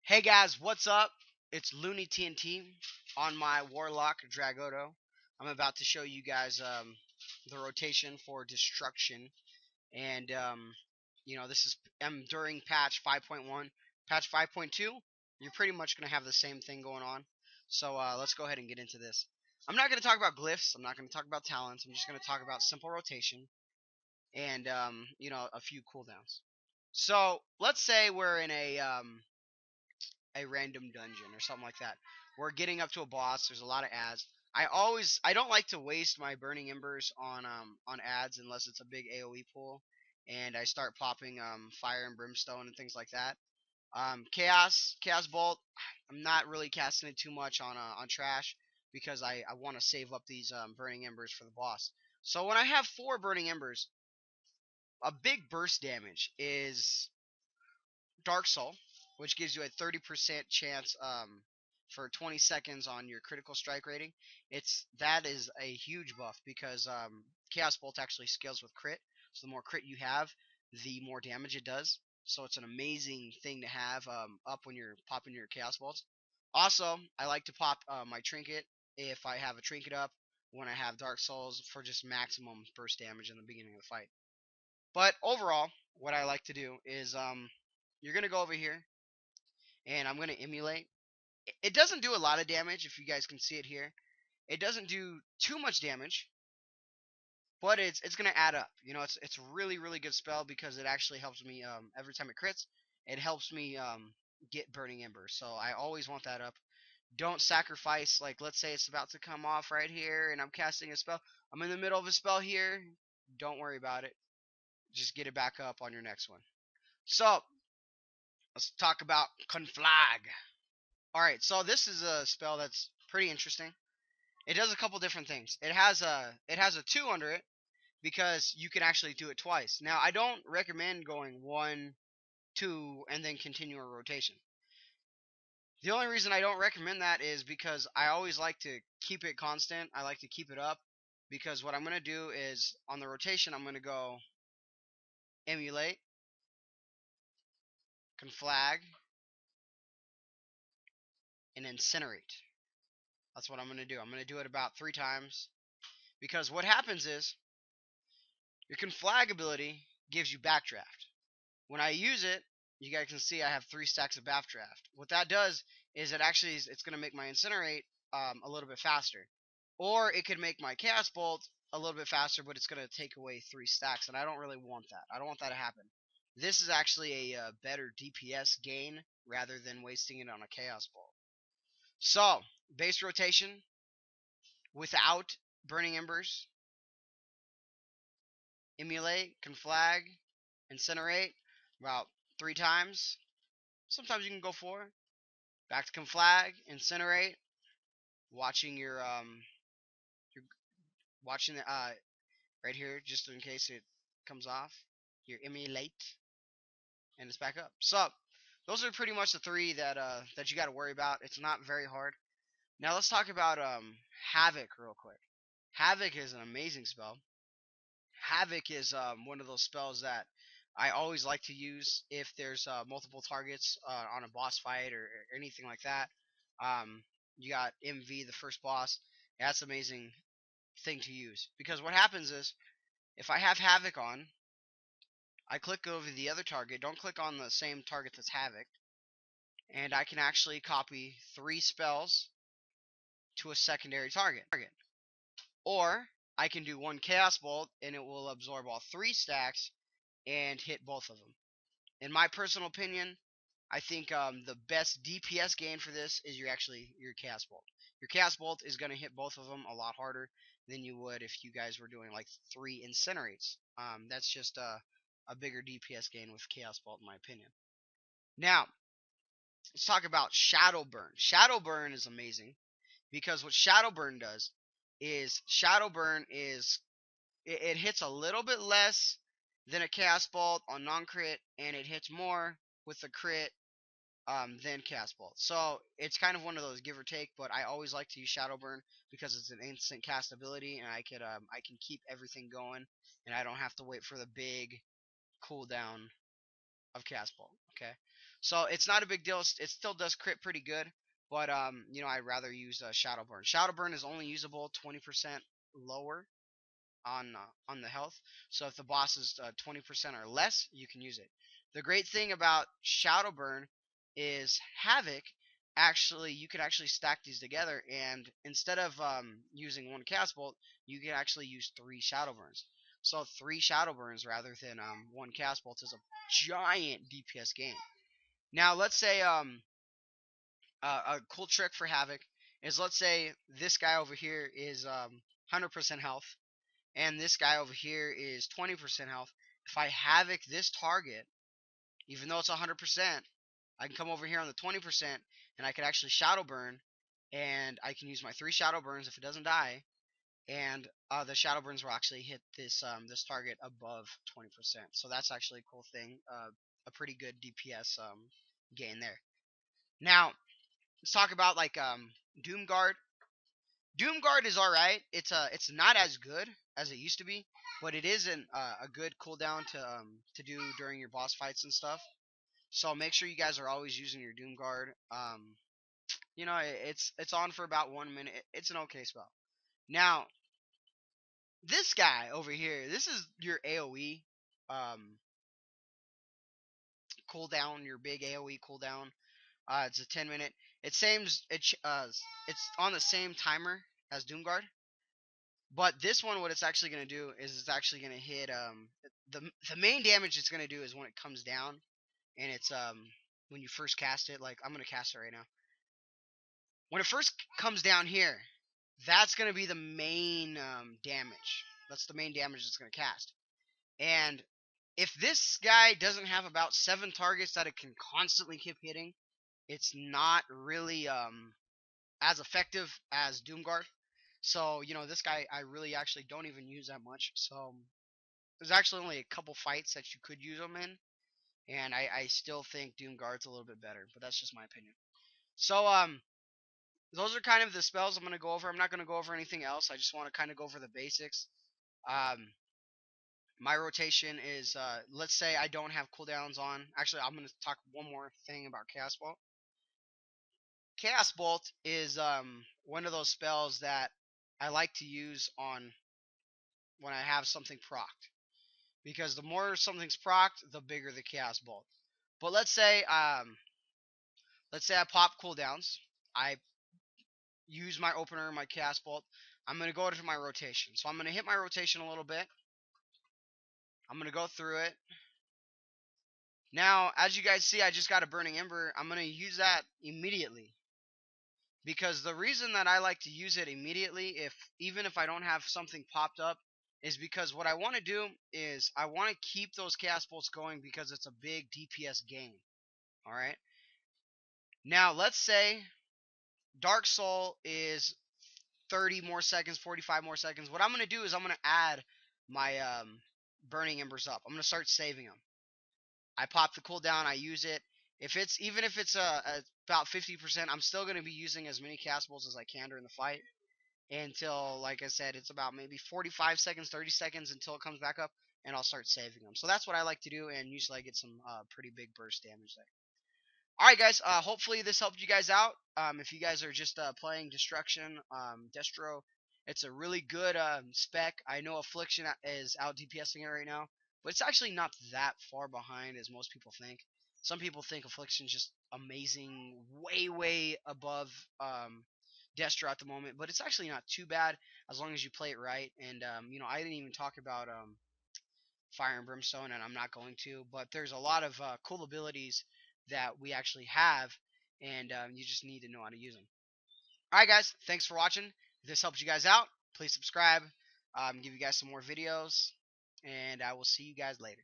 Hey guys, what's up? It's Looney TNT on my Warlock Dragoto. I'm about to show you guys the rotation for destruction, and this is during patch 5.1. Patch 5.2, you're pretty much gonna have the same thing going on. So let's go ahead and get into this. I'm not gonna talk about glyphs. I'm not gonna talk about talents. I'm just gonna talk about simple rotation and a few cooldowns. So let's say we're in a random dungeon or something like that. We're getting up to a boss. There's a lot of ads. I don't like to waste my burning embers on ads unless it's a big AOE pool, and I start popping fire and brimstone and things like that. Chaos Bolt. I'm not really casting it too much on trash because I want to save up these burning embers for the boss. So when I have 4 burning embers, a big burst damage is Dark Soul, which gives you a 30% chance for 20 seconds on your critical strike rating. That is a huge buff because Chaos Bolt actually scales with crit. So the more crit you have, the more damage it does. So it's an amazing thing to have up when you're popping your Chaos Bolts. Also, I like to pop my trinket if I have a trinket up when I have Dark Souls for just maximum burst damage in the beginning of the fight. But overall, what I like to do is you're gonna go over here and I'm gonna emulate. It doesn't do a lot of damage if you guys can see it here. It doesn't do too much damage, but it's gonna add up. It's really good spell because it actually helps me every time it crits. It helps me get burning embers. So I always want that up. Don't sacrifice, like, let's say it's about to come off right here and I'm casting a spell. I'm in the middle of a spell here. Don't worry about it. Just get it back up on your next one. So let's talk about Conflag. Alright, so this is a spell that's pretty interesting. It does a couple different things. It has a 2 under it because you can actually do it twice. Now, I don't recommend going 1, 2, and then continue a rotation. The only reason I don't recommend that is because I always like to keep it constant. I like to keep it up because what I'm going to do is on the rotation, I'm going to go emulate, conflag, and incinerate. That's what I'm going to do. I'm going to do it about 3 times because what happens is your conflag ability gives you backdraft. When I use it, you guys can see I have 3 stacks of backdraft. What that does is it's going to make my incinerate a little bit faster. Or it could make my chaos bolt a little bit faster, but it's going to take away 3 stacks, and I don't really want that. I don't want that to happen. This is actually a better DPS gain rather than wasting it on a chaos bolt. So, base rotation without burning embers, emulate, conflag, incinerate about 3 times. Sometimes you can go 4. Back to conflag, incinerate, watching your watching the right here just in case it comes off. Your emulate, and it's back up. So those are pretty much the 3 that you got to worry about. It's not very hard. Now let's talk about Havoc real quick. Havoc is an amazing spell. Havoc is one of those spells that I always like to use if there's multiple targets on a boss fight or anything like that. You got MV, the first boss. That's an amazing thing to use because what happens is if I have Havoc on, I click over the other target. Don't click on the same target that's Havoc, and I can actually copy 3 spells to a secondary target. Or I can do 1 Chaos Bolt and it will absorb all 3 stacks and hit both of them. In my personal opinion, I think the best DPS gain for this is your Chaos Bolt. Your Chaos Bolt is going to hit both of them a lot harder than you would if you guys were doing like 3 Incinerates. That's just a bigger DPS gain with Chaos Bolt in my opinion. Now, let's talk about Shadow Burn. Shadow Burn is amazing because what Shadow Burn does is it hits a little bit less than a Chaos Bolt on non-crit, and it hits more with the crit than Chaos Bolt. So it's kind of one of those give or take, but I always like to use Shadow Burn because it's an instant cast ability, and I can keep everything going, and I don't have to wait for the big cooldown of cast bolt. Okay, so it's not a big deal. It still does crit pretty good, but you know, I'd rather use shadow burn. Shadow burn is only usable 20% lower on the health. So if the boss is 20% or less, you can use it. The great thing about shadow burn is Havoc. Actually, you can actually stack these together, and instead of using one cast bolt, you can actually use 3 shadow burns. So 3 shadow burns rather than one cast bolt is a giant DPS gain. Now let's say a cool trick for Havoc is, let's say this guy over here is 100% health, and this guy over here is 20% health. If I Havoc this target, even though it's 100%, I can come over here on the 20% and I can actually Shadow Burn, and I can use my 3 Shadow Burns if it doesn't die, and the Shadow Burns will actually hit this target above 20%. So that's actually a cool thing, a pretty good DPS gain there. Now let's talk about like Doomguard. Doomguard is all right. It's not as good as it used to be, but it is a good cooldown to do during your boss fights and stuff. So make sure you guys are always using your Doomguard. You know, it's on for about 1 minute. It's an okay spell. Now this guy over here, this is your AOE um, cooldown, your big AOE cooldown. It's a 10 minute. It seems it's on the same timer as Doomguard. But this one, what it's actually going to do is it's actually going to hit the main damage it's going to do is when it comes down, and it's when you first cast it. Like, I'm going to cast it right now. When it first comes down here, that's going to be the main damage. That's the main damage it's going to cast. And if this guy doesn't have about 7 targets that it can constantly keep hitting, it's not really as effective as Doomguard. So, you know, this guy I really actually don't even use that much. So there's actually only a couple fights that you could use him in, and I still think Doomguard's a little bit better, but that's just my opinion. So those are kind of the spells I'm gonna go over. I'm not gonna go over anything else. I just want to kind of go over the basics. Um, my rotation is let's say I don't have cooldowns on. Actually, I'm gonna talk one more thing about Cast Bolt. Chaos Bolt is one of those spells that I like to use on when I have something procced, because the more something's procced, the bigger the Chaos Bolt. But let's say I pop cooldowns, I use my opener, my Chaos Bolt. I'm gonna go to my rotation, so I'm gonna hit my rotation a little bit. I'm gonna go through it. Now, as you guys see, I just got a Burning Ember. I'm gonna use that immediately, because the reason that I like to use it immediately, if even if I don't have something popped up, is because what I want to do is I want to keep those cast bolts going, because it's a big DPS gain. All right. Now let's say Dark Soul is 30 more seconds, 45 more seconds. What I'm gonna do is I'm gonna add my Burning Embers up. I'm gonna start saving them. I pop the cooldown. I use it. If it's even if it's about 50%, I'm still gonna be using as many cast bolts as I can during the fight, until, like I said, it's about maybe 45 seconds, 30 seconds until it comes back up, and I'll start saving them. So that's what I like to do, and usually I get some pretty big burst damage there. Alright guys, hopefully this helped you guys out. If you guys are just playing Destruction, Destro, it's a really good spec. I know Affliction is out DPSing it right now, but it's actually not that far behind as most people think. Some people think Affliction's just amazing, way above Destro at the moment, but it's actually not too bad as long as you play it right. And you know, I didn't even talk about Fire and Brimstone, and I'm not going to, but there's a lot of cool abilities that we actually have, and you just need to know how to use them. Alright guys, thanks for watching. If this helped you guys out, please subscribe, give you guys some more videos, and I will see you guys later.